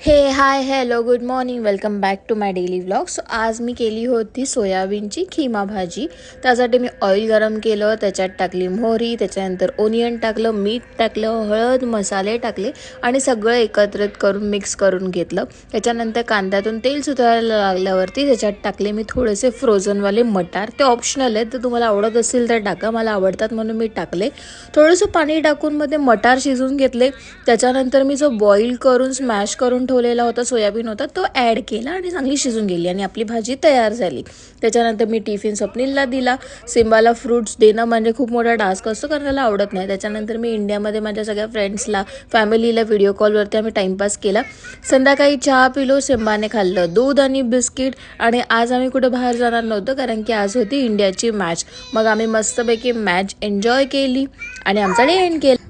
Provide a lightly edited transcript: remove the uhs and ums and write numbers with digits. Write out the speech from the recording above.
हे hi hello good morning welcome back to my daily vlog. So आज मी केली होती सोयाबीनची खिमा भाजी. त्यासाठी मी ऑइल गरम केलं, त्याच्यात टाकली मोहरी, त्याच्यानंतर ओनियन टाकलं, मीठ टाकलं, हळद, मसाले टाकले आणि सगळं एकत्रित करून मिक्स करून घेतलं. त्याच्यानंतर कांद्यातून तेल सुटायला लागल्यावरती त्याच्यात टाकले मी थोडेसे फ्रोझनवाले मटार. ते ऑप्शनल आहेत, तर तुम्हाला आवडत असेल तर टाका, मला आवडतात म्हणून मी टाकले. थोडंसं पाणी टाकून मध्ये मटार शिजवून घेतले. त्याच्यानंतर मी जो बॉईल करून स्मॅश करून ठेवलेला होता सोयाबीन होता तो ॲड केला आणि चांगली शिजून गेली आणि आपली भाजी तयार झाली. त्याच्यानंतर मी टिफिन स्वप्नीलला दिला. सिम्बाला फ्रूट्स देणं म्हणजे खूप मोठा टास्क असतो कारण त्याला आवडत नाही. त्याच्यानंतर मी इंडियामध्ये माझ्या सगळ्या फ्रेंड्सला फॅमिलीला व्हिडिओ कॉलवरती आम्ही टाईमपास केला. संध्याकाळी चहा पिलो, सिम्बाने खाल्लं दूध आणि बिस्किट. आणि आज आम्ही कुठं बाहेर जाणार नव्हतं कारण की आज होती इंडियाची मॅच. मग आम्ही मस्तपैकी मॅच एन्जॉय केली आणि आमचा डे एंड केला.